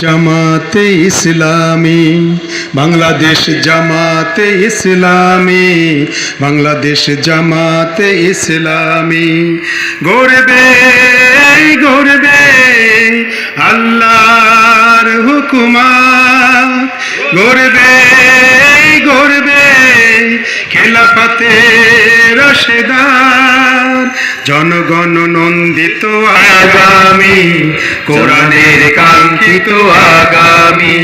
জামাতে ইসলামী বাংলাদেশ, জামাতে ইসলামী বাংলাদেশ, জামাতে ইসলামী গড়বে গড়বে আল্লাহর হুকুমত, গড়বে গড়বে খেলাফতে রাশেদার, জনগণ নন্দিত আগামী, কোরআনের কাঙ্ক্ষিত আগামী,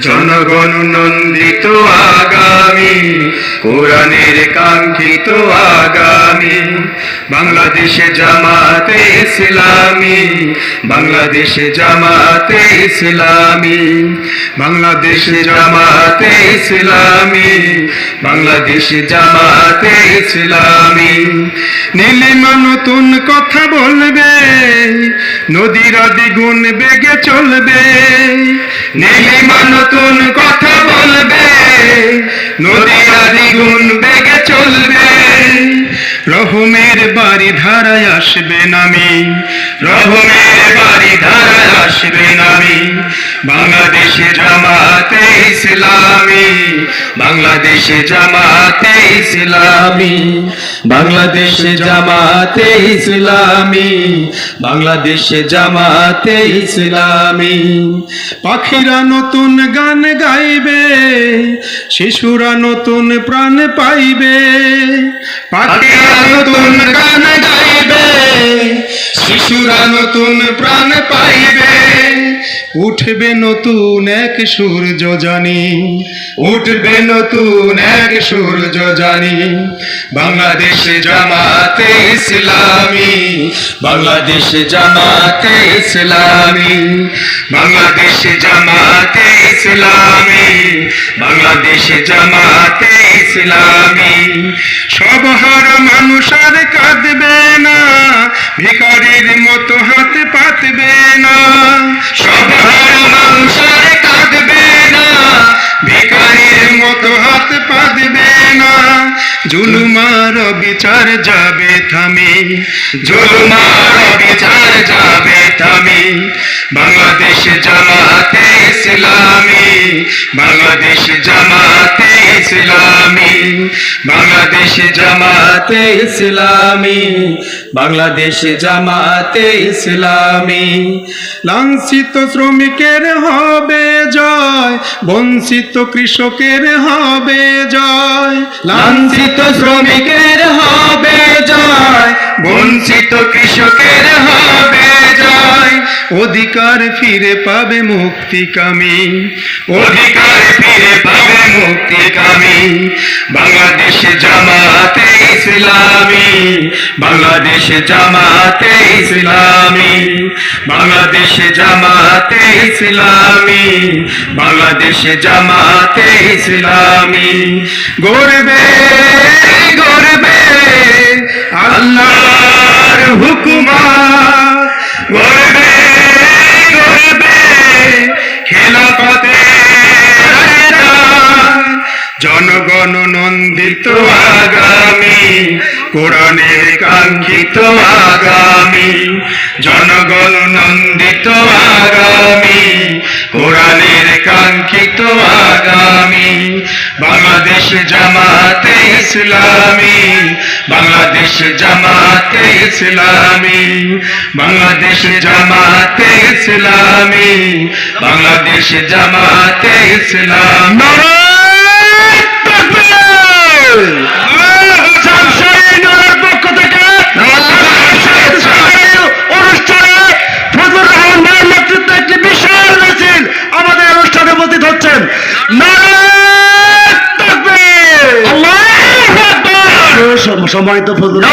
জনগণ নন্দিত আগামী, কোরআনের কাঙ্ক্ষিত আগামী। বাংলাদেশে জামাতে ইসলামী, বাংলাদেশে জামাতে ইসলামী, বাংলাদেশে জামাতে ইসলামী, বাংলাদেশে জামাতে ইসলামী। নীলিমা নতুন কথা বলবে, নদীরা দ্বিগুণ বেগে চলবে, নীলিমা নতুন কথা বলবে, নদীরা দ্বিগুণ বেগে চলবে। রহমের বাড়ি ধারায় আসবে নামি, রহমের বাড়ি ধারায় আসবে নামি। বাংলাদেশে জামাতে ইসলামী, বাংলাদেশে জামাতে ইসলামী, বাংলাদেশে জামাতে ইসলামী, বাংলাদেশে জামাতে ইসলামী। পাখিরা নতুন গান গাইবে, শিশুরা নতুন প্রাণ পাইবে, পাখিরা নতুন গান গাইবে, শিশুরা নতুন প্রাণ পাইবে। উঠবে নতুন এক সূর্য জানি, উঠবে নতুন এক সূর্য জানি। বাংলাদেশে জামাতে ইসলামী, বাংলাদেশে জামাতে ইসলামী, বাংলাদেশে জামাতে ইসলামী, বাংলাদেশে জামাতে ইসলামী। সব হারা মানুষ আর কাঁদবে না, ভিখারির মতো হাত পাতবে না, সব হারা মানুষ আর কাঁদবে না, ভিখারির মতো হাত পাতবে না। জুলুমার বিচার যাবে থামি, জুলুমার বিচার যাবে থামি। বাংলাদেশে জামাতে ইসলামী, বাংলাদেশে জামাতে ইসলামী, বাংলাদেশে জামাতে ইসলামী, বাংলাদেশে জামাতে ইসলামী। লাঞ্ছিত শ্রমিকের হবে জয়, বঞ্চিত কৃষকের হবে জয়, লাঞ্ছিত শ্রমিকের হবে জয়, বঞ্চিত কৃষকের হবে জয়। অধিকার ফিরে পাবে মুক্তিকামী, অধিকার ফিরে পাবে মুক্তিকামী। বাংলাদেশে জামাতে ইসলামী, বাংলাদেশে জামাতে ইসলামী, বাংলাদেশে জামাতে ইসলামী, বাংলাদেশে জামাতে ইসলামী। গড়বে গড়বে আল্লাহর হুকুমত, গড়বে গড়বে খেলাফতে রাশেদার, জনগণ নন্দিত আগামী, কোরআনের কাঙ্ক্ষিত আগামী, জনগণ নন্দিত আগামী, কোরআনের কাঙ্ক্ষিত আগামী। বাংলাদেশ জামাতে ইসলামী, বাংলাদেশ জামাতে ইসলামী, বাংলাদেশ জামাতে ইসলামী, বাংলাদেশ জামাতে ইসলামী। সম্মানিত ফজল